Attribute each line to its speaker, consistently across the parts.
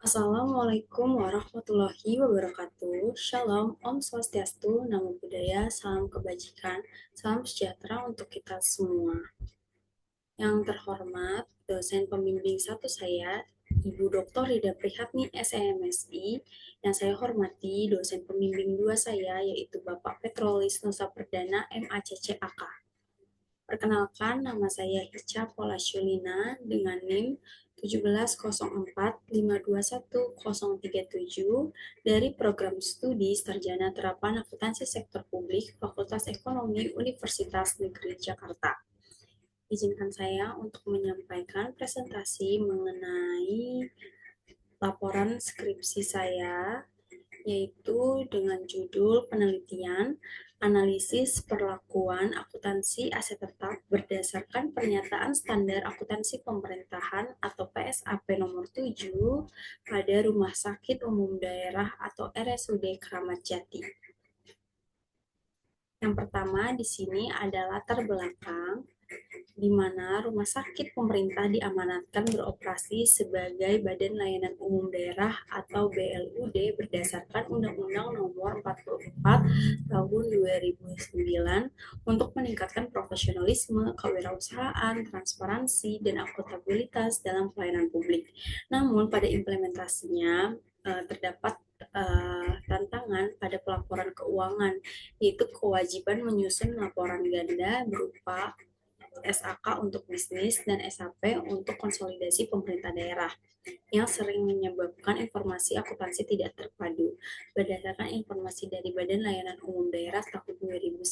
Speaker 1: Assalamualaikum warahmatullahi wabarakatuh. Shalom, Om Swastiastu, Namo Buddhaya, salam kebajikan, salam sejahtera untuk kita semua. Yang terhormat, dosen pembimbing satu saya, Ibu Dr. Rida Prihatni, SMSI. Yang saya hormati, dosen pembimbing dua saya, yaitu Bapak Petrolis Nusa Perdana, MACCAK. Perkenalkan, nama saya Hica Polasyulina dengan NIM 17045210037 dari Program Studi Sarjana Terapan Akuntansi Sektor Publik Fakultas Ekonomi Universitas Negeri Jakarta. Izinkan saya untuk menyampaikan presentasi mengenai laporan skripsi saya, yaitu dengan judul penelitian analisis perlakuan akuntansi aset tetap berdasarkan pernyataan standar akuntansi pemerintahan atau PSAP nomor 7 pada Rumah Sakit Umum Daerah atau RSUD Kramat Jati. Yang pertama di sini ada latar belakang di mana rumah sakit pemerintah diamanatkan beroperasi sebagai Badan Layanan Umum Daerah atau BLUD berdasarkan Undang-Undang Nomor 44 Tahun 2009 untuk meningkatkan profesionalisme, kewirausahaan, transparansi, dan akuntabilitas dalam pelayanan publik. Namun pada implementasinya terdapat tantangan pada pelaporan keuangan, yaitu kewajiban menyusun laporan ganda berupa SAK untuk bisnis dan SAP untuk konsolidasi pemerintah daerah yang sering menyebabkan informasi akuntansi tidak terpadu. Berdasarkan informasi dari Badan Layanan Umum Daerah tahun 2019,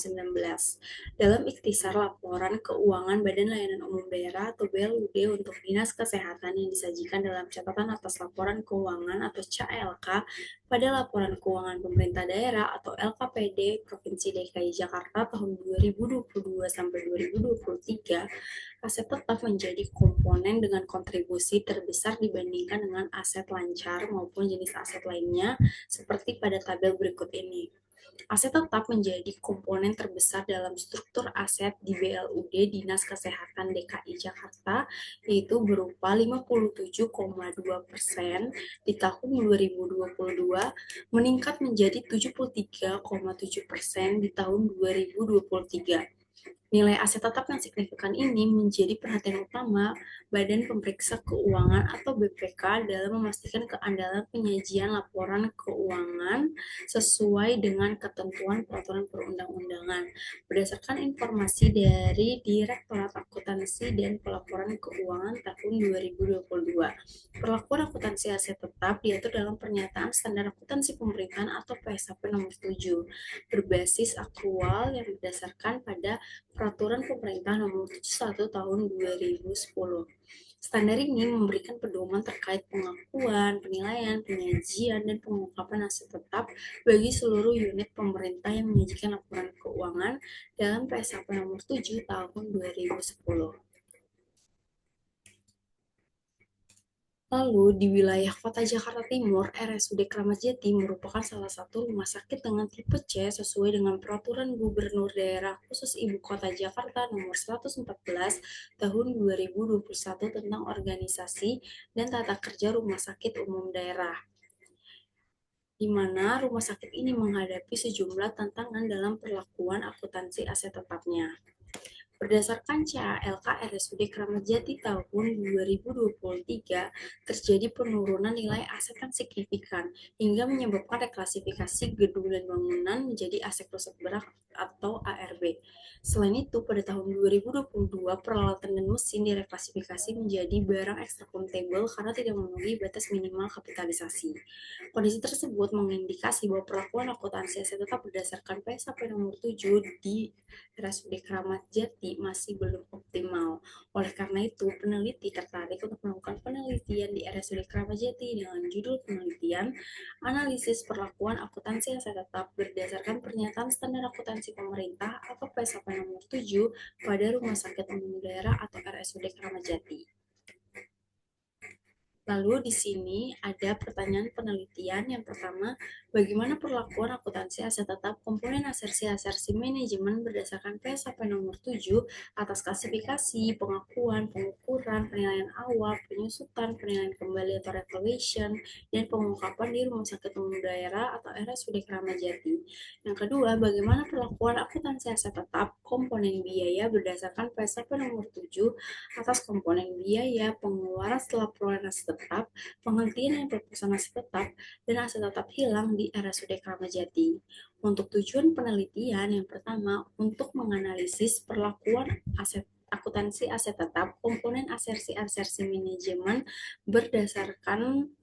Speaker 1: dalam ikhtisar laporan keuangan Badan Layanan Umum Daerah atau BLUD untuk Dinas Kesehatan yang disajikan dalam catatan atas laporan keuangan atau CALK pada laporan keuangan pemerintah daerah atau LKPD Provinsi DKI Jakarta tahun 2022 sampai 2023, aset tetap menjadi komponen dengan kontribusi terbesar dibandingkan dengan aset lancar maupun jenis aset lainnya seperti pada tabel berikut ini. Aset tetap menjadi komponen terbesar dalam struktur aset di BLUD Dinas Kesehatan DKI Jakarta, yaitu berupa 57,2% di tahun 2022, meningkat menjadi 73,7% di tahun 2023. Nilai aset tetap yang signifikan ini menjadi perhatian utama Badan Pemeriksa Keuangan atau BPK dalam memastikan keandalan penyajian laporan keuangan sesuai dengan ketentuan peraturan perundang-undangan. Berdasarkan informasi dari Direktorat Akuntansi dan Pelaporan Keuangan tahun 2022, perlakuan akuntansi aset tetap diatur dalam Pernyataan Standar Akuntansi Pemerintahan atau PSAP nomor 7, berbasis akrual yang berdasarkan pada Peraturan Pemerintah Nomor 71 Tahun 2010. Standar ini memberikan pedoman terkait pengakuan, penilaian, penyajian, dan pengungkapan aset tetap bagi seluruh unit pemerintah yang menyajikan laporan keuangan dalam PSAP Nomor 7 Tahun 2010. Lalu, di wilayah Kota Jakarta Timur, RSUD Kramat Jati merupakan salah satu rumah sakit dengan tipe C sesuai dengan Peraturan Gubernur Daerah Khusus Ibu Kota Jakarta Nomor 114 Tahun 2021 tentang organisasi dan tata kerja rumah sakit umum daerah, di mana rumah sakit ini menghadapi sejumlah tantangan dalam perlakuan akuntansi aset tetapnya. Berdasarkan CALK RSUD Kramat Jati tahun 2023, terjadi penurunan nilai aset yang signifikan hingga menyebabkan reklasifikasi gedung dan bangunan menjadi aset rusak berat atau ARB. Selain itu, pada tahun 2022, peralatan dan mesin direklasifikasi menjadi barang ekstrakuntabel karena tidak memenuhi batas minimal kapitalisasi. Kondisi tersebut mengindikasi bahwa perlakuan akuntansi aset tetap berdasarkan PSAP nomor 7 di RSUD Kramat Jati masih belum optimal. Oleh karena itu, peneliti tertarik untuk melakukan penelitian di RSUD Kramat Jati dengan judul penelitian Analisis Perlakuan Akuntansi Aset Tetap berdasarkan Pernyataan Standar Akuntansi Pemerintah atau PSAP nomor 7 pada Rumah Sakit Umum Daerah atau RSUD Kramat Jati. Lalu di sini ada pertanyaan penelitian. Yang pertama, bagaimana perlakuan akuntansi aset tetap komponen asersi-asersi manajemen berdasarkan PSAP nomor 7 atas klasifikasi, pengakuan, pengukuran, penilaian awal, penyusutan, penilaian kembali atau revaluation, dan pengungkapan di Rumah Sakit Umum Daerah atau RSUD Kramat Jati. Yang kedua, bagaimana perlakuan akuntansi aset tetap komponen biaya berdasarkan PSAP nomor 7 atas komponen biaya, pengeluaran setelah perolehan aset tetap, penghentian dan pelepasan aset tetap, dan aset tetap hilang di RSUD Kramat Jati. Untuk tujuan penelitian, yang pertama, untuk menganalisis perlakuan aset akuntansi aset tetap, komponen asersi-asersi manajemen berdasarkan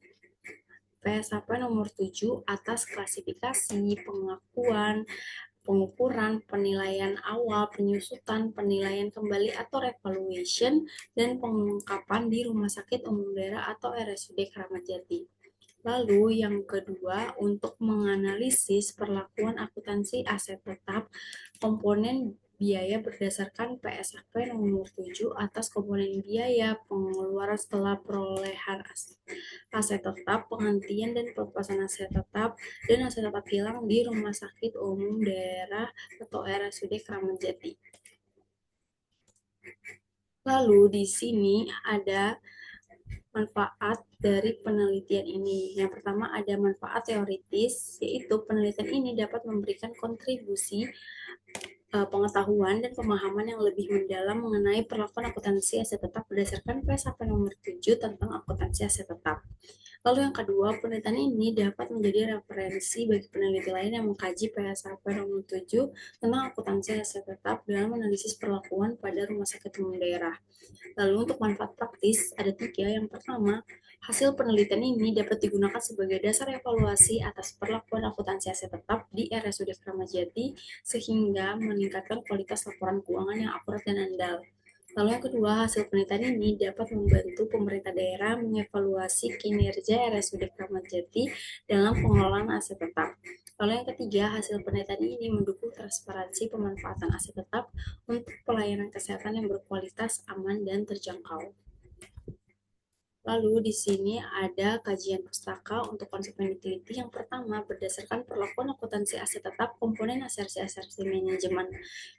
Speaker 1: PSAP nomor 7 atas klasifikasi, pengakuan, pengukuran, penilaian awal, penyusutan, penilaian kembali atau revaluation, dan pengungkapan di Rumah Sakit Umum Daerah atau RSUD Kramat Jati. Lalu yang kedua, untuk menganalisis perlakuan akuntansi aset tetap komponen biaya berdasarkan PSAP nomor 7 atas komponen biaya, pengeluaran setelah perolehan aset tetap, penghentian dan pelepasan aset tetap, dan aset tetap hilang di Rumah Sakit Umum Daerah atau RSUD Kramat Jati. Lalu di sini ada manfaat dari penelitian ini. Yang pertama ada manfaat teoritis, yaitu penelitian ini dapat memberikan kontribusi pengetahuan dan pemahaman yang lebih mendalam mengenai perlakuan akuntansi aset tetap berdasarkan PSAP nomor 7 tentang akuntansi aset tetap. Lalu yang kedua, penelitian ini dapat menjadi referensi bagi peneliti lain yang mengkaji PSAP nomor 7 tentang akuntansi aset tetap dalam analisis perlakuan pada rumah sakit umum daerah. Lalu untuk manfaat praktis ada 3. Yang pertama, hasil penelitian ini dapat digunakan sebagai dasar evaluasi atas perlakuan akuntansi aset tetap di RSUD Kramat Jati sehingga meningkatkan kualitas laporan keuangan yang akurat dan andal. Lalu yang kedua, hasil penelitian ini dapat membantu pemerintah daerah mengevaluasi kinerja RSUD Kramat Jati dalam pengelolaan aset tetap. Lalu yang ketiga, hasil penelitian ini mendukung transparansi pemanfaatan aset tetap untuk pelayanan kesehatan yang berkualitas, aman, dan terjangkau. Lalu di sini ada kajian pustaka untuk konsep yang diteliti. Yang pertama, berdasarkan perlakuan akuntansi aset tetap komponen asersi-asersi manajemen.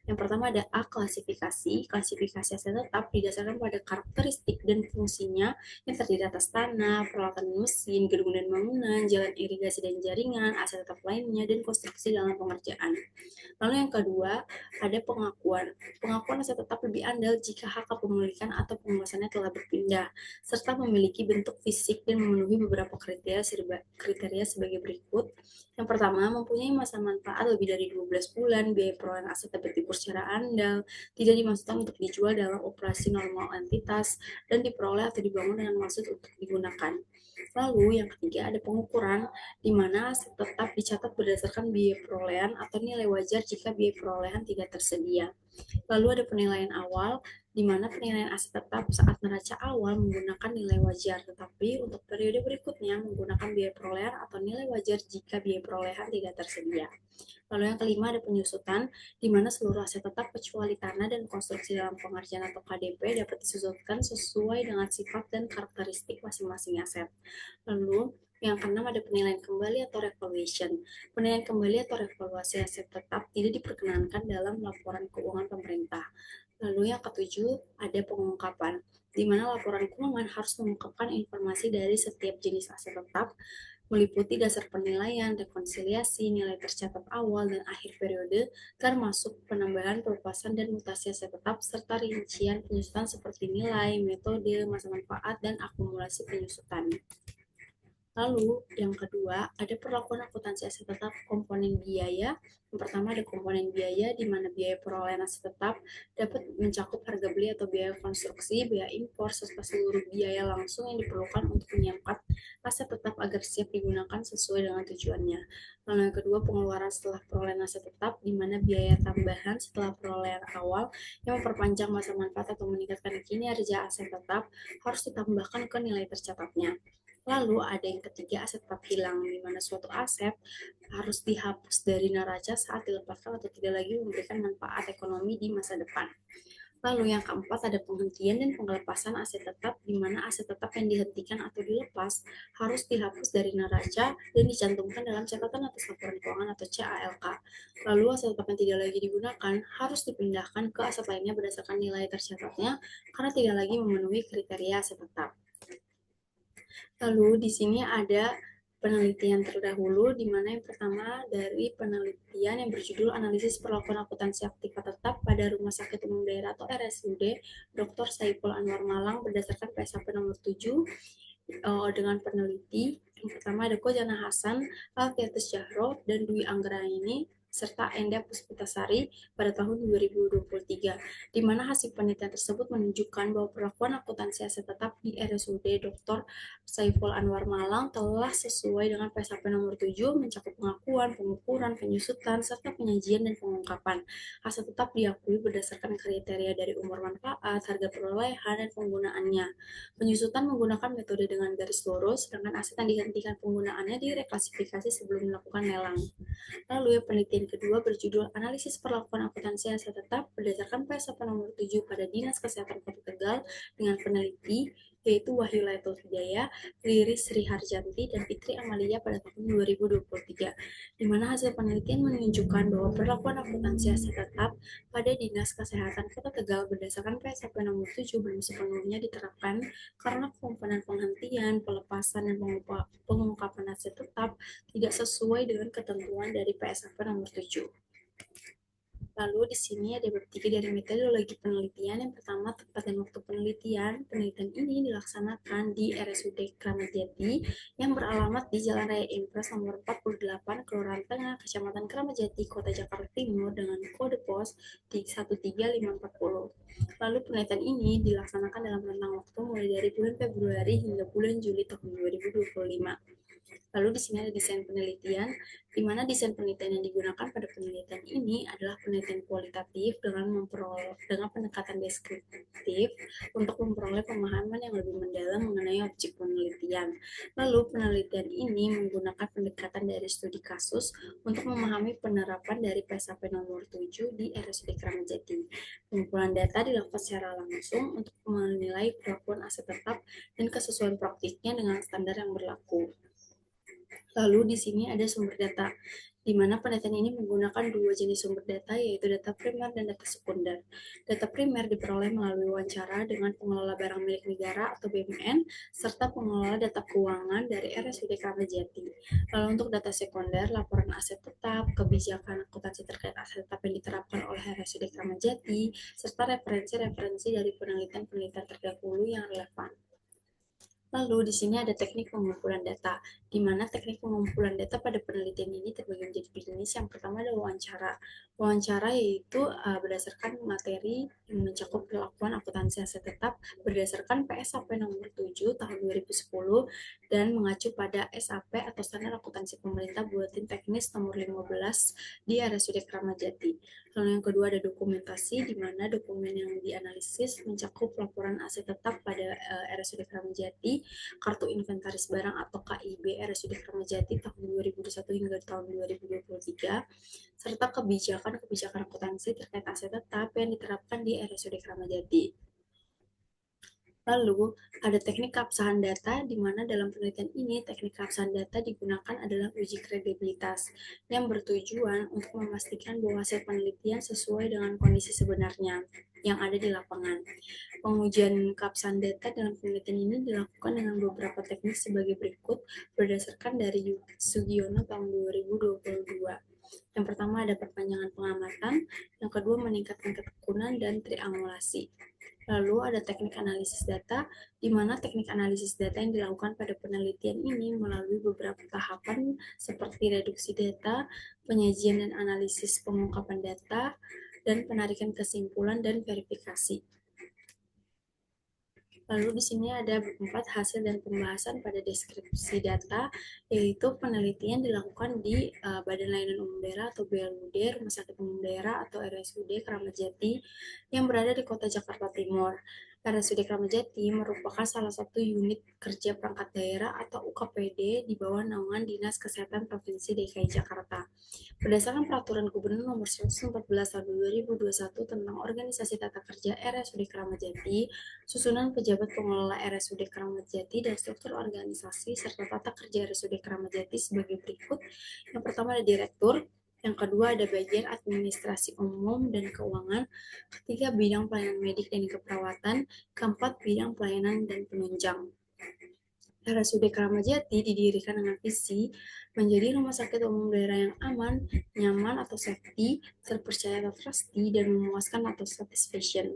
Speaker 1: Yang pertama ada A, klasifikasi. Klasifikasi aset tetap didasarkan pada karakteristik dan fungsinya yang terdiri atas tanah, peralatan mesin, gedung dan bangunan, jalan irigasi dan jaringan, aset tetap lainnya, dan konstruksi dalam pengerjaan. Lalu yang kedua, ada pengakuan. Pengakuan aset tetap lebih andal jika hak kepemilikan atau penguasanya telah berpindah, serta memiliki bentuk fisik dan memenuhi beberapa kriteria sebagai berikut. Yang pertama, mempunyai masa manfaat lebih dari 12 bulan, biaya perolehan aset dapat diukur secara andal, tidak dimaksudkan untuk dijual dalam operasi normal entitas, dan diperoleh atau dibangun dengan maksud untuk digunakan. Lalu yang ketiga ada pengukuran, di mana aset tetap dicatat berdasarkan biaya perolehan atau nilai wajar jika biaya perolehan tidak tersedia. Lalu ada penilaian awal, di mana penilaian aset tetap saat neraca awal menggunakan nilai wajar, tetapi untuk periode berikutnya menggunakan biaya perolehan atau nilai wajar jika biaya perolehan tidak tersedia. Lalu yang kelima ada penyusutan, di mana seluruh aset tetap kecuali tanah dan konstruksi dalam pengerjaan atau KDP dapat disusutkan sesuai dengan sifat dan karakteristik masing-masing aset. Lalu yang keenam ada penilaian kembali atau revaluation. Penilaian kembali atau revaluasi aset tetap tidak diperkenankan dalam laporan keuangan pemerintah. Lalu yang ketujuh ada pengungkapan, di mana laporan keuangan harus mengungkapkan informasi dari setiap jenis aset tetap, meliputi dasar penilaian, rekonsiliasi, nilai tercatat awal dan akhir periode, termasuk penambahan, pelepasan, dan mutasi aset tetap, serta rincian penyusutan seperti nilai, metode, masa manfaat, dan akumulasi penyusutan. Lalu, yang kedua, ada perlakuan akuntansi aset tetap komponen biaya. Yang pertama ada komponen biaya, di mana biaya perolehan aset tetap dapat mencakup harga beli atau biaya konstruksi, biaya impor, serta seluruh biaya langsung yang diperlukan untuk menyiapkan aset tetap agar siap digunakan sesuai dengan tujuannya. Lalu yang kedua, pengeluaran setelah perolehan aset tetap, di mana biaya tambahan setelah perolehan awal yang memperpanjang masa manfaat atau meningkatkan kinerja aset tetap harus ditambahkan ke nilai tercatatnya. Lalu ada yang ketiga, aset tetap hilang, di mana suatu aset harus dihapus dari neraca saat dilepaskan atau tidak lagi memberikan manfaat ekonomi di masa depan. Lalu yang keempat ada penghentian dan pengelepasan aset tetap, di mana aset tetap yang dihentikan atau dilepas harus dihapus dari neraca dan dicantumkan dalam catatan atas laporan keuangan atau CALK. Lalu aset tetap yang tidak lagi digunakan harus dipindahkan ke aset lainnya berdasarkan nilai tercatatnya karena tidak lagi memenuhi kriteria aset tetap. Lalu di sini ada penelitian terdahulu, di mana yang pertama dari penelitian yang berjudul Analisis Perlakuan Akuntansi Aktiva Tetap pada Rumah Sakit Umum Daerah atau RSUD Dr. Saiful Anwar Malang berdasarkan PSAP nomor 7 dengan peneliti. Yang pertama ada Kojana Hasan, Alfiatus Jahro, dan Dwi Anggraini serta Enda Puspitasari pada tahun 2023, di mana hasil penelitian tersebut menunjukkan bahwa perlakuan akuntansi aset tetap di RSUD Dr. Saiful Anwar Malang telah sesuai dengan PSAP nomor 7, mencakup pengakuan, pengukuran, penyusutan, serta penyajian dan pengungkapan. Aset tetap diakui berdasarkan kriteria dari umur manfaat, harga perolehan, dan penggunaannya. Penyusutan menggunakan metode dengan garis lurus, sedangkan aset yang dihentikan penggunaannya direklasifikasi sebelum melakukan lelang. Lalu yang penelitian kedua berjudul Analisis Perlakuan Akuntansi Aset Tetap berdasarkan PSAP nomor 7 pada Dinas Kesehatan Kota Tegal dengan peneliti yaitu Wahyu Laitul Hidayah, Riri Sri Harjanti, dan Fitri Amalia pada tahun 2023, di mana hasil penelitian menunjukkan bahwa perlakuan akuntansi aset tetap pada Dinas Kesehatan Kota Tegal berdasarkan PSAP nomor 7 belum sepenuhnya diterapkan karena komponen penghentian, pelepasan, dan pengungkapan aset tetap tidak sesuai dengan ketentuan dari PSAP nomor 7. Lalu di sini ada bertiga dari metodologi penelitian. Yang pertama, tempat dan waktu penelitian. Penelitian ini dilaksanakan di RSUD Kramat Jati yang beralamat di Jalan Raya Impres nomor 48, Kelurahan Tengah, Kecamatan Kramat Jati, Kota Jakarta Timur dengan kode pos 13540. Lalu penelitian ini dilaksanakan dalam rentang waktu mulai dari bulan Februari hingga bulan Juli tahun 2025. Lalu di sini ada desain penelitian, di mana desain penelitian yang digunakan pada penelitian ini adalah penelitian kualitatif dengan pendekatan deskriptif untuk memperoleh pemahaman yang lebih mendalam mengenai objek penelitian. Lalu penelitian ini menggunakan pendekatan dari studi kasus untuk memahami penerapan dari PSAP nomor 7 di RSUD Kramat Jati. Pengumpulan data dilakukan secara langsung untuk menilai perlakuan aset tetap dan kesesuaian praktiknya dengan standar yang berlaku. Lalu di sini ada sumber data, di mana penelitian ini menggunakan dua jenis sumber data, yaitu data primer dan data sekunder. Data primer diperoleh melalui wawancara dengan pengelola barang milik negara atau BMN, serta pengelola data keuangan dari RSUD Kramat Jati. Lalu untuk data sekunder, laporan aset tetap, kebijakan akuntansi terkait aset tetap yang diterapkan oleh RSUD Kramat Jati, serta referensi-referensi dari penelitian-penelitian terdahulu yang relevan. Lalu di sini ada teknik pengumpulan data, di mana teknik pengumpulan data pada penelitian ini terbagi menjadi jenis. Yang pertama adalah wawancara. Wawancara yaitu berdasarkan materi yang mencakup perlakuan akuntansi aset tetap berdasarkan PSAP nomor 7 tahun 2010 dan mengacu pada SAP atau Standar Akuntansi Pemerintah Buletin Teknis nomor 15 di RSUD Kramat Jati. Lalu yang kedua ada dokumentasi, di mana dokumen yang dianalisis mencakup laporan aset tetap pada RSUD Kramat Jati, kartu inventaris barang atau KIB RSUD Kramat Jati tahun 2021 hingga tahun 2023, serta kebijakan-kebijakan akuntansi terkait aset tetap yang diterapkan di RSUD Kramat Jati. Lalu, ada teknik keabsahan data, di mana dalam penelitian ini teknik keabsahan data digunakan adalah uji kredibilitas, yang bertujuan untuk memastikan bahwa hasil penelitian sesuai dengan kondisi sebenarnya yang ada di lapangan. Pengujian keabsahan data dalam penelitian ini dilakukan dengan beberapa teknik sebagai berikut, berdasarkan dari Sugiono tahun 2022. Yang pertama ada perpanjangan pengamatan, yang kedua meningkatkan ketekunan dan triangulasi. Lalu ada teknik analisis data, di mana teknik analisis data yang dilakukan pada penelitian ini melalui beberapa tahapan seperti reduksi data, penyajian dan analisis pengungkapan data, dan penarikan kesimpulan dan verifikasi. Lalu di sini ada 4 hasil dan pembahasan pada deskripsi data, yaitu penelitian dilakukan di Badan Layanan Umum Daerah atau BLUD, Rumah Sakit Umum Daerah atau RSUD Kramat Jati yang berada di Kota Jakarta Timur. RSUD Kramat Jati merupakan salah satu unit kerja perangkat daerah atau UKPD di bawah naungan Dinas Kesehatan Provinsi DKI Jakarta. Berdasarkan Peraturan Gubernur Nomor 114 Tahun 2021 tentang Organisasi Tata Kerja RSUD Kramat Jati, susunan pejabat pengelola RSUD Kramat Jati dan struktur organisasi serta tata kerja RSUD Kramat Jati sebagai berikut. Yang pertama ada direktur, yang kedua ada bagian administrasi umum dan keuangan, ketiga bidang pelayanan medik dan keperawatan, keempat bidang pelayanan dan penunjang. RSUD Kramat Jati didirikan dengan visi menjadi rumah sakit umum daerah yang aman, nyaman atau safety, terpercaya atau trusty, dan memuaskan atau satisfaction.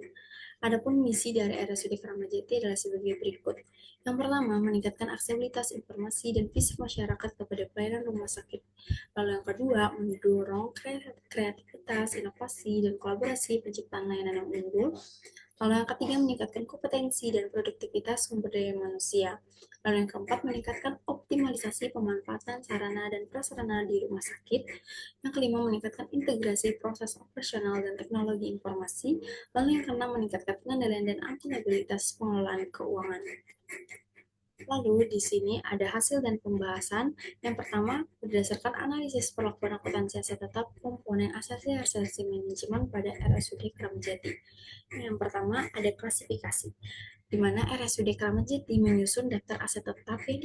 Speaker 1: Adapun misi dari RSUD Kramat Jati adalah sebagai berikut. Yang pertama, meningkatkan aksesibilitas informasi dan fisik masyarakat kepada pelayanan rumah sakit. Lalu yang kedua, mendorong kreativitas, inovasi, dan kolaborasi penciptaan layanan yang unggul. Lalu yang ketiga, meningkatkan kompetensi dan produktivitas sumber daya manusia. Lalu yang keempat, meningkatkan optimalisasi pemanfaatan sarana dan prasarana di rumah sakit. Yang kelima, meningkatkan integrasi proses operasional dan teknologi informasi. Lalu yang keenam, meningkatkan pengendalian dan akuntabilitas pengelolaan keuangan. Lalu di sini ada hasil dan pembahasan. Yang pertama, berdasarkan analisis perlakuan akuntansi aset tetap komponen aset manajemen pada RSUD Kramat Jati. Yang pertama ada klasifikasi, di mana RSUD Kramat Jati menyusun daftar aset tetap yang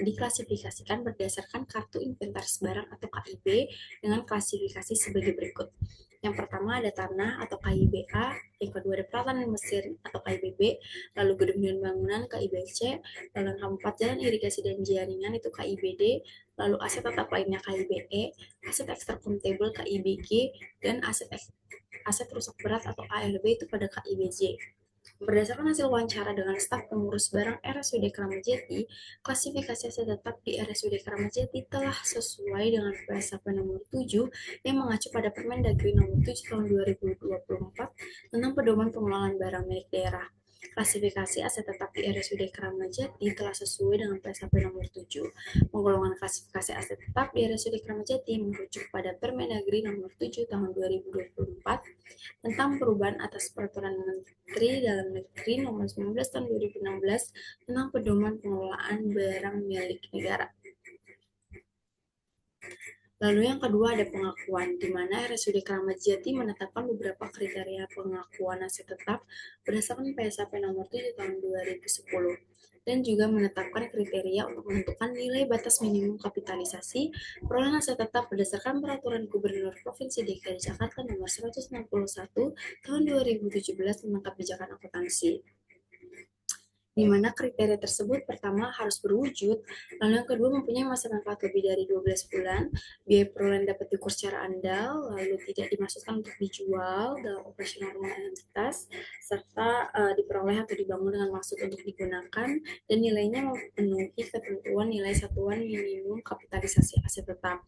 Speaker 1: diklasifikasikan berdasarkan kartu inventaris barang atau KIB dengan klasifikasi sebagai berikut. Yang pertama ada tanah atau KIBA, yang kedua ada peralatan mesin atau KIBB, lalu gedung dan bangunan KIBC, lalu yang keempat jalan irigasi dan jaringan itu KIBD, lalu aset tetap lainnya KIBE, aset ekstrakumtabel KIBG, dan aset rusak berat atau ARB itu pada KIBJ. Berdasarkan hasil wawancara dengan staf pengurus barang RSUD Kramat Jati, klasifikasi aset tetap di RSUD Kramat Jati telah sesuai dengan PSAP nomor 7 yang mengacu pada Permendagri nomor 7 tahun 2024 tentang pedoman pengelolaan barang milik daerah. Klasifikasi aset tetap di RSUD Kramat Jati telah sesuai dengan PSAP nomor 7. Penggolongan klasifikasi aset tetap di RSUD Kramat Jati merujuk pada Permendagri nomor 7 tahun 2024 tentang perubahan atas Peraturan Menteri Dalam Negeri nomor 19 tahun 2016 tentang pedoman pengelolaan barang milik negara. Lalu yang kedua ada pengakuan, di mana RSUD Kramat Jati menetapkan beberapa kriteria pengakuan aset tetap berdasarkan PSAP nomor 7 tahun 2010 dan juga menetapkan kriteria untuk menentukan nilai batas minimum kapitalisasi perolehan aset tetap berdasarkan Peraturan Gubernur Provinsi DKI Jakarta nomor 161 tahun 2017 tentang kebijakan akuntansi, di mana kriteria tersebut pertama harus berwujud, lalu yang kedua mempunyai masa manfaat lebih dari 12 bulan, biaya perolehan dapat diukur secara andal, lalu tidak dimaksudkan untuk dijual dalam operasional rumah entitas, serta diperoleh atau dibangun dengan maksud untuk digunakan, dan nilainya memenuhi ketentuan nilai satuan minimum kapitalisasi aset tetap.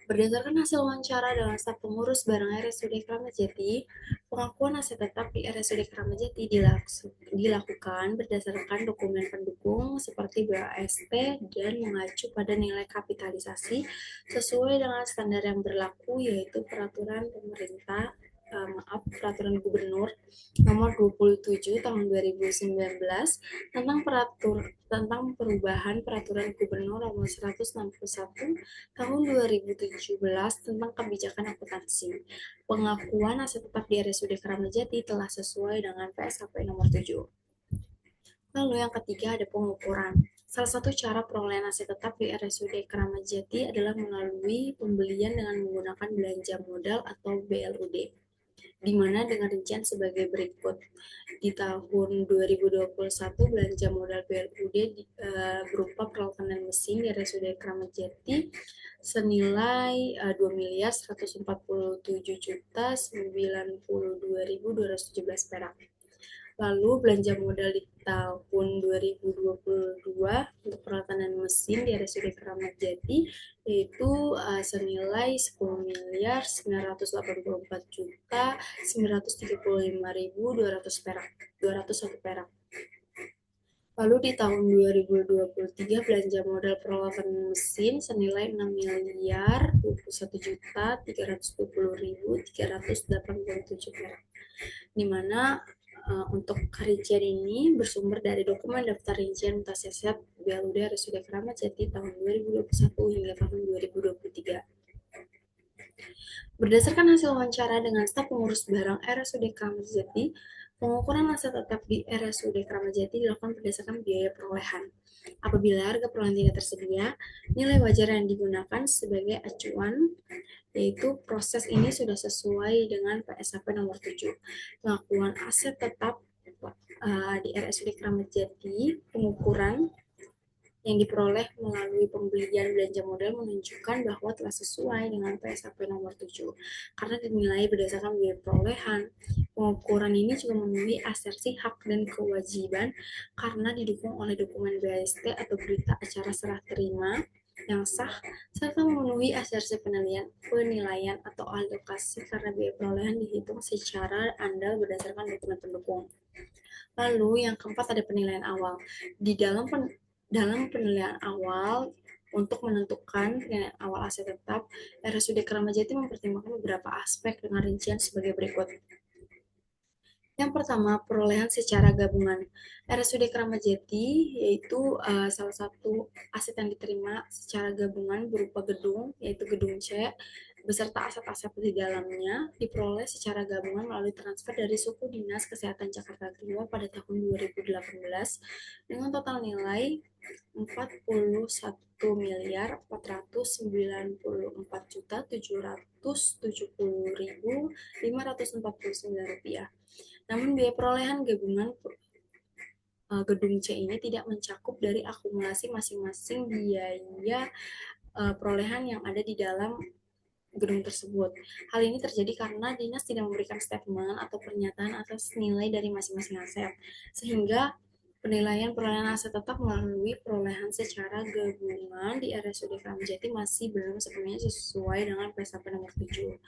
Speaker 1: Berdasarkan hasil wawancara dengan staf pengurus barang RSUD Kramat Jati, pengakuan aset tetap di RSUD Kramat Jati dilakukan berdasarkan dokumen pendukung seperti BAST dan mengacu pada nilai kapitalisasi sesuai dengan standar yang berlaku, yaitu Peraturan Gubernur Nomor 27 Tahun 2019 tentang perubahan Peraturan Gubernur Nomor 161 Tahun 2017 tentang kebijakan akuntansi. Pengakuan aset tetap di RSUD Kramat Jati telah sesuai dengan PSAP nomor 7. Lalu yang ketiga ada pengukuran. Salah satu cara perolehan aset tetap di RSUD Kramat Jati adalah melalui pembelian dengan menggunakan belanja modal atau BLUD, di mana dengan rincian sebagai berikut. Di tahun 2021 belanja modal BLUD berupa peralatan dan mesin di RSUD Kramat Jati senilai 2.147.092.217 perak. Lalu belanja modal di tahun 2022 untuk peralatan dan mesin di RSUD Kramat Jati yaitu senilai 10.984.935.200 perak, 201 perak. Lalu di tahun 2023 belanja modal peralatan mesin senilai 6.021.320.387 perak, di mana Untuk rincian ini bersumber dari dokumen daftar rincian mutasi aset BLUD RSUD Keramat Jati tahun 2021 hingga tahun 2023. Berdasarkan hasil wawancara dengan staf pengurus barang RSUD Keramat Jati, pengukuran aset tetap di RSUD Keramat Jati dilakukan berdasarkan biaya perolehan. Apabila harga perolehan tidak tersedia, nilai wajar yang digunakan sebagai acuan yaitu proses ini sudah sesuai dengan PSAP nomor 7. Pengakuan aset tetap di RSUD Keramat Jati, pengukuran yang diperoleh melalui pembelian belanja modal menunjukkan bahwa telah sesuai dengan PSAP nomor 7 karena dinilai berdasarkan biaya perolehan. Pengukuran ini juga memenuhi asersi hak dan kewajiban karena didukung oleh dokumen BAST atau berita acara serah terima yang sah serta memenuhi asersi penilaian atau alokasi karena biaya perolehan dihitung secara andal berdasarkan dokumen pendukung. Lalu yang keempat ada penilaian awal. Di dalam penilaian awal untuk menentukan penilaian awal aset tetap, RSUD Keramat Jati mempertimbangkan beberapa aspek dengan rincian sebagai berikut. Yang pertama, perolehan secara gabungan. RSUD Keramat Jati yaitu salah satu aset yang diterima secara gabungan berupa gedung, yaitu gedung C, beserta aset-aset di dalamnya diperoleh secara gabungan melalui transfer dari suku Dinas Kesehatan Jakarta II pada tahun 2018 dengan total nilai 41.494.770.549 rupiah. Namun biaya perolehan gabungan gedung C ini tidak mencakup dari akumulasi masing-masing biaya perolehan yang ada di dalam gedung tersebut. Hal ini terjadi karena dinas tidak memberikan statement atau pernyataan atas nilai dari masing-masing aset, sehingga penilaian perolehan aset tetap melalui perolehan secara gabungan di RSUD Keramat Jati masih belum sepenuhnya sesuai dengan PSAP nomor 7.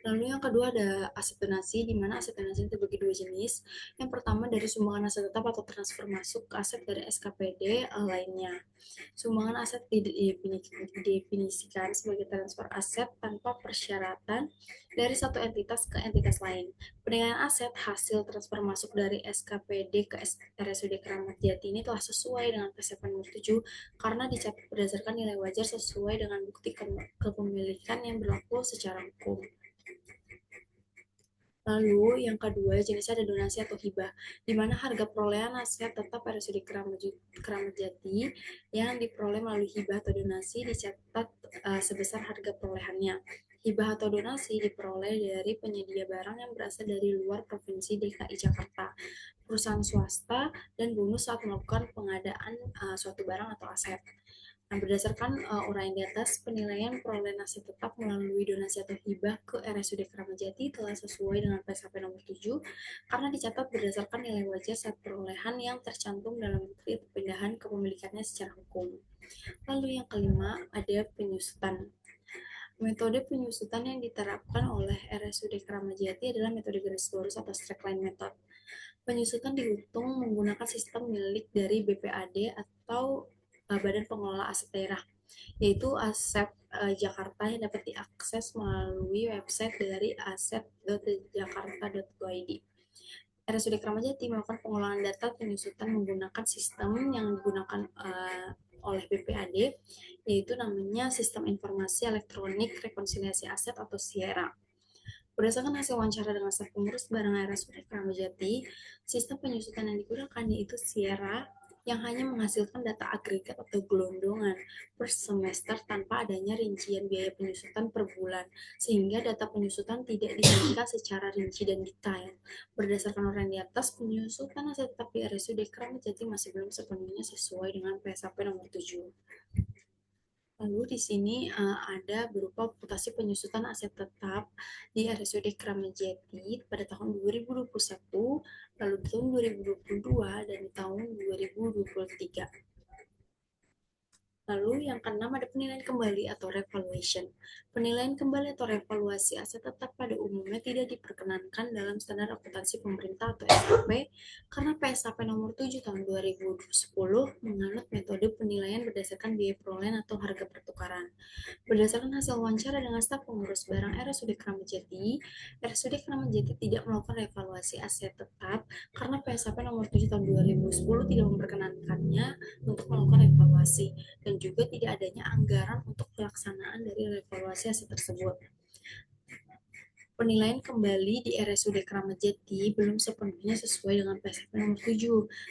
Speaker 1: Lalu yang kedua ada aset donasi, di mana aset donasi terbagi dua jenis. Yang pertama dari sumbangan aset tetap atau transfer masuk ke aset dari SKPD lainnya. Sumbangan aset didefinisikan sebagai transfer aset tanpa persyaratan dari satu entitas ke entitas lain. Penilaian aset hasil transfer masuk dari SKPD ke RSUD Keramat Jati ini telah sesuai dengan PSAP nomor 7 karena dicatat berdasarkan nilai wajar sesuai dengan bukti kepemilikan yang berlaku secara hukum. Lalu yang kedua jenisnya ada donasi atau hibah, di mana harga perolehan aset tetap RSUD Keramat Jati yang diperoleh melalui hibah atau donasi dicatat sebesar harga perolehannya. Hibah atau donasi diperoleh dari penyedia barang yang berasal dari luar Provinsi DKI Jakarta, perusahaan swasta, dan bonus saat melakukan pengadaan suatu barang atau aset. Nah, berdasarkan uraian di atas, penilaian perolehan aset tetap melalui donasi atau hibah ke RSUD Keramat Jati telah sesuai dengan PSAP nomor 7 karena dicatat berdasarkan nilai wajar saat perolehan yang tercantum dalam bukti perpindahan kepemilikannya secara hukum. Lalu yang kelima ada penyusutan. Metode penyusutan yang diterapkan oleh RSUD Keramat Jati adalah metode garis lurus atau straight line method. Penyusutan dihitung menggunakan sistem milik dari BPAD atau Badan Pengelola Aset Daerah, yaitu aset Jakarta yang dapat diakses melalui website dari aset.jakarta.go.id. RSUD Keramat Jati melakukan pengelolaan data penyusutan menggunakan sistem yang digunakan oleh BPAD, yaitu namanya Sistem Informasi Elektronik Rekonsiliasi Aset atau SIERA. Berdasarkan hasil wawancara dengan staf pengurus barang RSUD Keramat Jati, sistem penyusutan yang digunakan yaitu SIERA yang hanya menghasilkan data agregat atau gelondongan per semester tanpa adanya rincian biaya penyusutan per bulan, sehingga data penyusutan tidak disajikan secara rinci dan detail. Berdasarkan uraian di atas, penyusutan aset tetap di RSUD Keramat Jati masih belum sepenuhnya sesuai dengan PSAP nomor 7. Lalu di sini ada berupa mutasi penyusutan aset tetap di RSUD Keramat Jati pada tahun 2021, lalu di tahun 2022, dan di tahun 2023. Lalu yang keenam ada penilaian kembali atau revaluation. Penilaian kembali atau revaluasi aset tetap pada umumnya tidak diperkenankan dalam standar akuntansi pemerintah atau SAP karena PSAP nomor 7 tahun 2010 menganut metode penilaian berdasarkan biaya perolehan atau harga pertukaran. Berdasarkan hasil wawancara dengan staf pengurus barang RSUD Kramat Jati, RSUD Kramat Jati tidak melakukan revaluasi aset tetap karena PSAP nomor 7 tahun 2010 tidak memperkenankannya untuk melakukan evaluasi dan juga tidak adanya anggaran untuk pelaksanaan dari revaluasi aset tersebut. Penilaian kembali di RSUD Kramat Jati belum sepenuhnya sesuai dengan PSAP nomor 7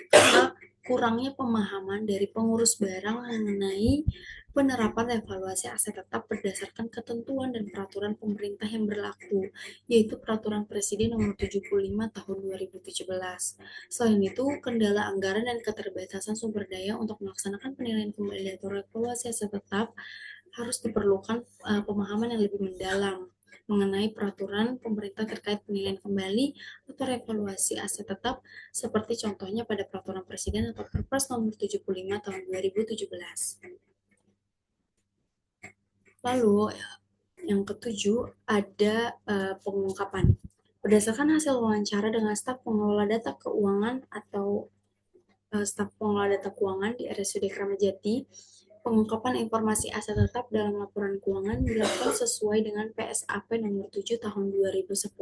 Speaker 1: karena kurangnya pemahaman dari pengurus barang mengenai penerapan evaluasi aset tetap berdasarkan ketentuan dan peraturan pemerintah yang berlaku, yaitu Peraturan Presiden Nomor 75 Tahun 2017. Selain itu, kendala anggaran dan keterbatasan sumber daya untuk melaksanakan penilaian kembali atau evaluasi aset tetap harus diperlukan pemahaman yang lebih mendalam mengenai peraturan pemerintah terkait penilaian kembali atau revaluasi aset tetap seperti contohnya pada Peraturan Presiden atau Perpres nomor 75 tahun 2017. Lalu yang ketujuh ada pengungkapan. Berdasarkan hasil wawancara dengan staf pengelola data keuangan atau staf pengelola data keuangan di RSUD Kramat Jati, pengungkapan informasi aset tetap dalam laporan keuangan dilakukan sesuai dengan PSAP nomor 7 tahun 2010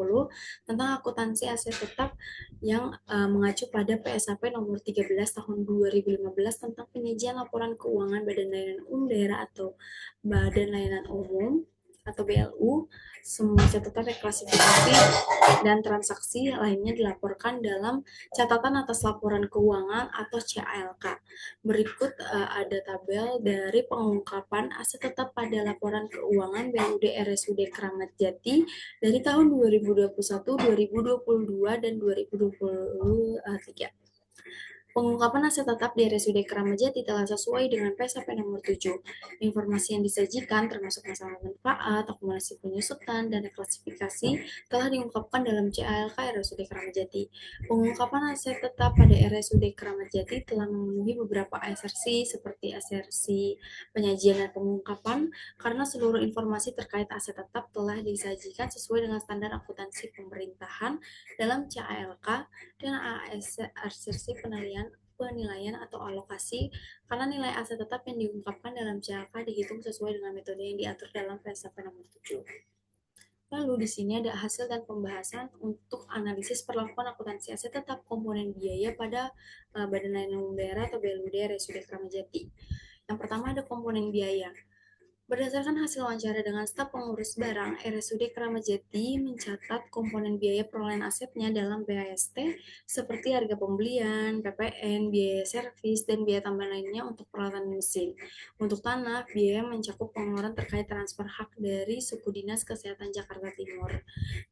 Speaker 1: tentang akuntansi aset tetap yang mengacu pada PSAP nomor 13 tahun 2015 tentang penyajian laporan keuangan Badan Layanan Umum Daerah atau Badan Layanan Umum atau BLU. Semua catatan reklasifikasi dan transaksi lainnya dilaporkan dalam catatan atas laporan keuangan atau CALK. Berikut ada tabel dari pengungkapan aset tetap pada laporan keuangan BUD RSUD Kramat Jati dari tahun 2021, 2022, dan 2023. Pengungkapan aset tetap di RSUD Kramat Jati telah sesuai dengan PSAP nomor 7. Informasi yang disajikan termasuk masalah manfaat, akumulasi penyusutan, dan klasifikasi telah diungkapkan dalam CALK RSUD Kramat Jati. Pengungkapan aset tetap pada RSUD Kramat Jati telah memenuhi beberapa asersi seperti asersi penyajian dan pengungkapan karena seluruh informasi terkait aset tetap telah disajikan sesuai dengan standar akuntansi pemerintahan dalam CALK dan asersi penilaian atau alokasi karena nilai aset tetap yang diungkapkan dalam CALK dihitung sesuai dengan metode yang diatur dalam PSAP nomor 7. Lalu di sini ada hasil dan pembahasan untuk analisis perlakuan akuntansi aset tetap komponen biaya pada Badan Layanan Umum Daerah atau BLUD RSUD Kramat Jati. Yang pertama ada komponen biaya. Berdasarkan hasil wawancara dengan staf pengurus barang, RSUD Kramat Jati mencatat komponen biaya perolehan asetnya dalam BAST seperti harga pembelian, PPN, biaya servis, dan biaya tambahan lainnya untuk peralatan mesin. Untuk tanah, biaya mencakup pengeluaran terkait transfer hak dari Suku Dinas Kesehatan Jakarta Timur.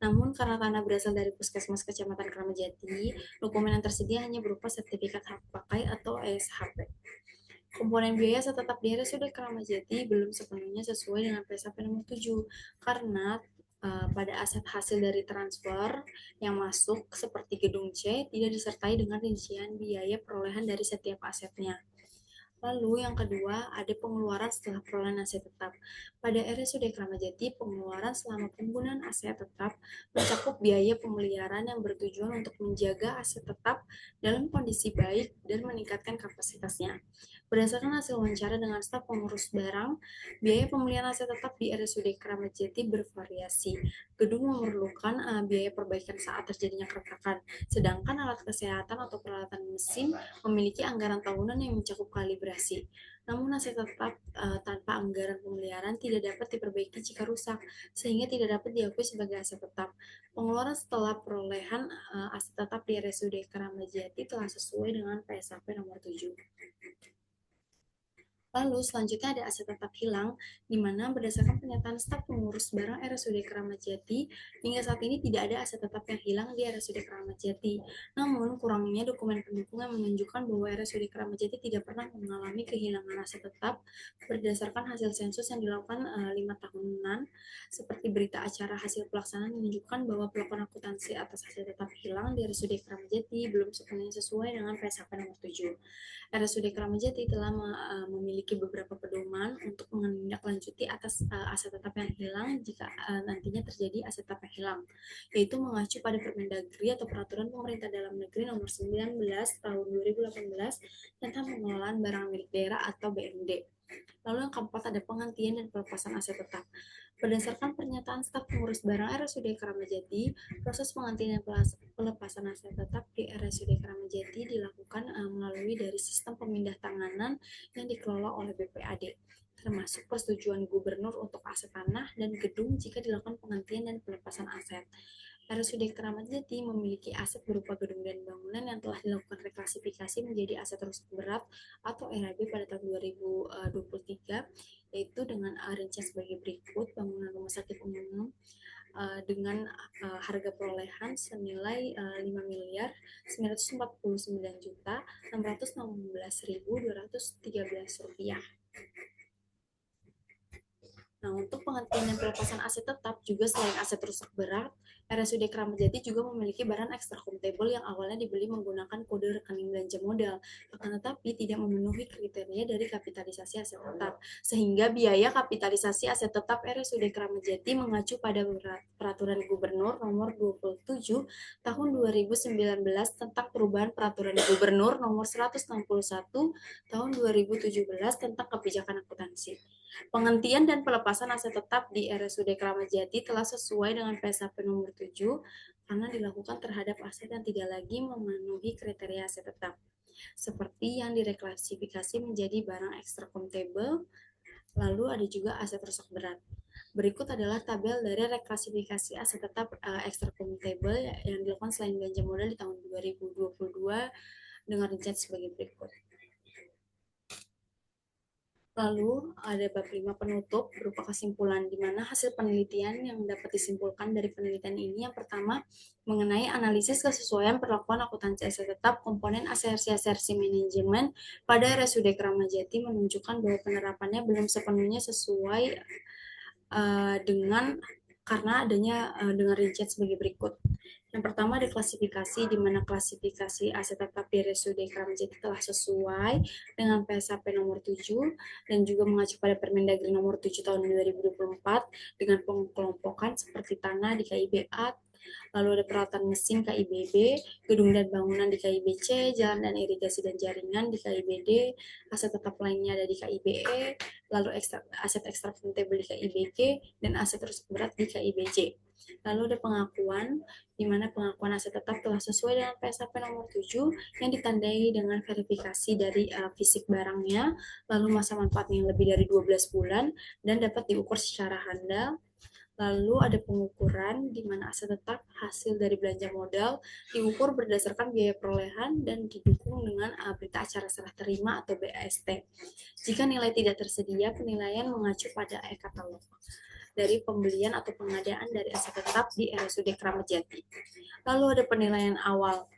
Speaker 1: Namun karena tanah berasal dari Puskesmas Kecamatan Kramat Jati, dokumen yang tersedia hanya berupa sertifikat hak pakai atau SHP. Komponen biaya tetap di RSUD Kramat Jati belum sepenuhnya sesuai dengan PSAP nomor 7 karena pada aset hasil dari transfer yang masuk seperti gedung C tidak disertai dengan rincian biaya perolehan dari setiap asetnya. Lalu yang kedua, ada pengeluaran setelah perolehan aset tetap. Pada RSUD Kramat Jati, pengeluaran selama penggunaan aset tetap mencakup biaya pemeliharaan yang bertujuan untuk menjaga aset tetap dalam kondisi baik dan meningkatkan kapasitasnya. Berdasarkan hasil wawancara dengan staf pengurus barang, biaya pemeliharaan aset tetap di RSUD Kramat Jati bervariasi. Gedung memerlukan biaya perbaikan saat terjadinya keretakan, sedangkan alat kesehatan atau peralatan mesin memiliki anggaran tahunan yang mencakup kalibrasi. Namun aset tetap tanpa anggaran pemeliharaan tidak dapat diperbaiki jika rusak, sehingga tidak dapat diakui sebagai aset tetap. Pengeluaran setelah perolehan aset tetap di RSUD Kramat Jati telah sesuai dengan PSAP nomor 7. Lalu selanjutnya ada aset tetap hilang, di mana berdasarkan pernyataan staf pengurus barang RSUD Kramat Jati, hingga saat ini tidak ada aset tetap yang hilang di RSUD Kramat Jati. Namun, kurangnya dokumen pendukung yang menunjukkan bahwa RSUD Kramat Jati tidak pernah mengalami kehilangan aset tetap berdasarkan hasil sensus yang dilakukan 5 tahunan, seperti berita acara hasil pelaksanaan menunjukkan bahwa pelaporan akuntansi atas aset tetap hilang di RSUD Kramat Jati belum sepenuhnya sesuai dengan PSAP nomor 7. RSUD Kramat Jati telah memiliki memiliki beberapa pedoman untuk menindaklanjuti atas aset tetap yang hilang jika nantinya terjadi aset tetap yang hilang, yaitu mengacu pada Permendagri atau Peraturan Pemerintah Dalam Negeri Nomor 19 Tahun 2018 tentang pengelolaan barang milik daerah atau BMD. Lalu yang keempat ada penghentian dan pelepasan aset tetap. Berdasarkan pernyataan staf pengurus barang RSUD Keramat Jati, proses penghentian dan pelepasan aset tetap di RSUD Keramat Jati dilakukan melalui dari sistem pemindah tanganan yang dikelola oleh BPAD, termasuk persetujuan gubernur untuk aset tanah dan gedung jika dilakukan penghentian dan pelepasan aset. RSUD Keramat Jati memiliki aset berupa gedung dan bangunan yang telah dilakukan reklasifikasi menjadi aset rusak berat atau RAB pada tahun 2023, yaitu dengan rincian sebagai berikut: bangunan rumah sakit umum dengan harga perolehan senilai 5.549.616.213 rupiah. Nah, untuk penghentian dan pelepasan aset tetap juga selain aset rusak berat, RSUD Keramat Jati juga memiliki barang ekstra akuntabel yang awalnya dibeli menggunakan kode rekening belanja modal, akan tetapi tidak memenuhi kriteria dari kapitalisasi aset tetap, sehingga biaya kapitalisasi aset tetap RSUD Keramat Jati mengacu pada Peraturan Gubernur Nomor 27 Tahun 2019 tentang perubahan Peraturan Gubernur Nomor 161 Tahun 2017 tentang kebijakan akuntansi. Penghentian dan pelepasan aset tetap di RSUD Keramat Jati telah sesuai dengan PSAP nomor 7 karena dilakukan terhadap aset yang tidak lagi memenuhi kriteria aset tetap, seperti yang direklasifikasi menjadi barang ekstra akuntabel. Lalu ada juga aset rusak berat. Berikut adalah tabel dari reklasifikasi aset tetap ekstra akuntabel yang dilakukan selain belanja modal di tahun 2022 dengan rincian sebagai berikut. Lalu ada bab 5 penutup berupa kesimpulan, di mana hasil penelitian yang dapat disimpulkan dari penelitian ini yang pertama mengenai analisis kesesuaian perlakuan akuntansi aset tetap komponen asersi manajemen pada RSUD Keramat Jati menunjukkan bahwa penerapannya belum sepenuhnya sesuai karena adanya dengan rincian sebagai berikut. Yang pertama ada klasifikasi, di mana klasifikasi aset tetap di RSUD Keramat Jati telah sesuai dengan PSAP nomor 7 dan juga mengacu pada Permendagri nomor 7 tahun 2024 dengan pengelompokan seperti tanah di KIBA, lalu ada peralatan mesin KIBB, gedung dan bangunan di KIBC, jalan dan irigasi dan jaringan di KIBD, aset tetap lainnya ada di KIBE, lalu aset ekstra akuntabel di KIBG, dan aset rusak berat di KIBJ. Lalu ada pengakuan, di mana pengakuan aset tetap telah sesuai dengan PSAP nomor 7 yang ditandai dengan verifikasi dari fisik barangnya, lalu masa manfaatnya yang lebih dari 12 bulan, dan dapat diukur secara handal. Lalu ada pengukuran, di mana aset tetap hasil dari belanja modal diukur berdasarkan biaya perolehan dan didukung dengan berita acara serah terima atau BAST. Jika nilai tidak tersedia, penilaian mengacu pada e-katalog dari pembelian atau pengadaan dari aset tetap di RSUD Keramat Jati. Lalu ada penilaian awal,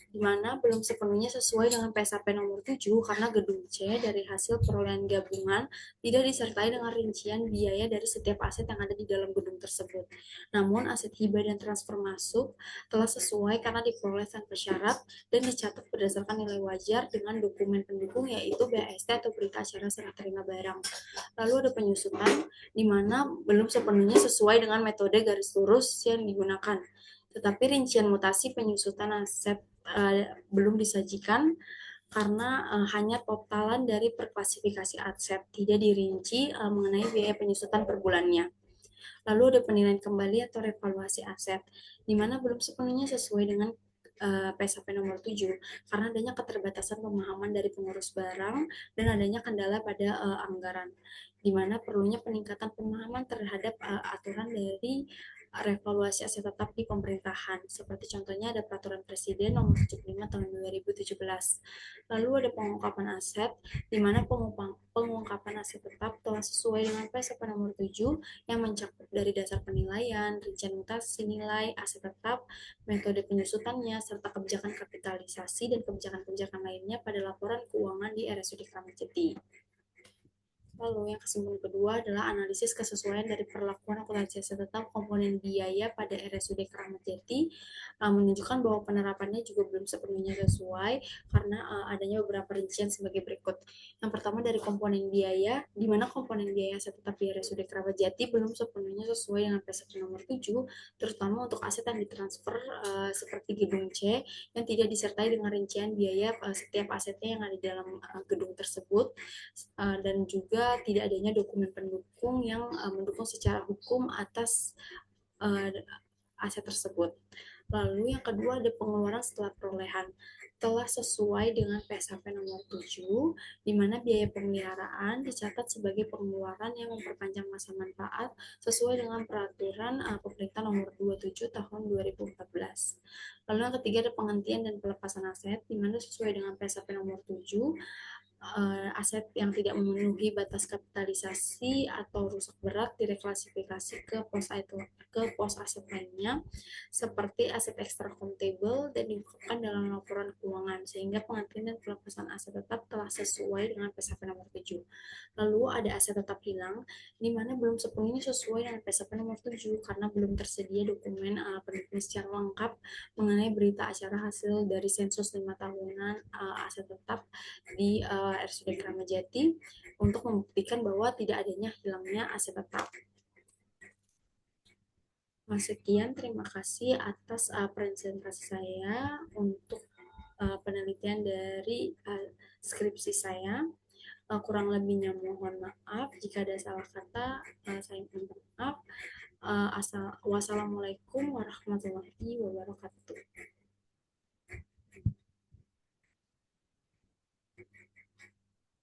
Speaker 1: di mana belum sepenuhnya sesuai dengan PSAP nomor 7 karena gedung C dari hasil perolehan gabungan tidak disertai dengan rincian biaya dari setiap aset yang ada di dalam gedung tersebut. Namun aset hibah dan transfer masuk telah sesuai karena diperoleh tanpa syarat dan dicatat berdasarkan nilai wajar dengan dokumen pendukung yaitu BAST atau berita acara serah terima barang. Lalu ada penyusutan, di mana belum sepenuhnya sesuai dengan metode garis lurus yang digunakan, tetapi rincian mutasi penyusutan aset belum disajikan karena hanya totalan dari perklasifikasi aset, tidak dirinci mengenai biaya penyusutan per bulannya. Lalu ada penilaian kembali atau revaluasi aset, di mana belum sepenuhnya sesuai dengan PSAP nomor 7 karena adanya keterbatasan pemahaman dari pengurus barang dan adanya kendala pada anggaran, di mana perlunya peningkatan pemahaman terhadap aturan dari revaluasi aset tetap di pemerintahan. Seperti contohnya ada Peraturan Presiden Nomor 75 Tahun 2017. Lalu ada pengungkapan aset, di mana pengungkapan aset tetap telah sesuai dengan PSAP nomor 7 yang mencakup dari dasar penilaian, rincian mutasi nilai aset tetap, metode penyusutannya, serta kebijakan kapitalisasi dan kebijakan-kebijakan lainnya pada laporan keuangan di RSUD Keramat Jati. Lalu yang kesimpulan kedua adalah analisis kesesuaian dari perlakuan akuntansi aset tetap komponen biaya pada RSUD Keramat Jati menunjukkan bahwa penerapannya juga belum sepenuhnya sesuai karena adanya beberapa rincian sebagai berikut. Yang pertama dari komponen biaya, di mana komponen biaya aset tetap di RSUD Keramat Jati belum sepenuhnya sesuai dengan PSAP nomor 7, terutama untuk aset yang ditransfer seperti gedung C yang tidak disertai dengan rincian biaya setiap asetnya yang ada di dalam gedung tersebut, dan juga tidak adanya dokumen pendukung yang mendukung secara hukum atas uh, aset tersebut. Lalu yang kedua ada pengeluaran setelah perolehan. Telah sesuai dengan PSHP nomor 7, di mana biaya pemeliharaan dicatat sebagai pengeluaran yang memperpanjang masa manfaat sesuai dengan peraturan pemerintah nomor 27 tahun 2014. Lalu yang ketiga ada penghentian dan pelepasan aset, di mana sesuai dengan PSHP nomor 7, aset yang tidak memenuhi batas kapitalisasi atau rusak berat direklasifikasi ke pos aset lainnya seperti aset extra countable dan diungkapkan dalam laporan keuangan sehingga pengantin dan pelepasan aset tetap telah sesuai dengan PSHP nomor 7. Lalu ada aset tetap hilang di mana belum sepenuhnya sesuai dengan PSHP nomor 7 karena belum tersedia dokumen pendukung secara lengkap mengenai berita acara hasil dari sensus 5 tahunan aset tetap di RSUD Keramat Jati untuk membuktikan bahwa tidak adanya hilangnya aset tetap. Sekian, terima kasih atas presentasi saya untuk penelitian dari skripsi saya. Kurang lebihnya mohon maaf jika ada salah kata, saya mohon maaf. Wassalamualaikum warahmatullahi wabarakatuh.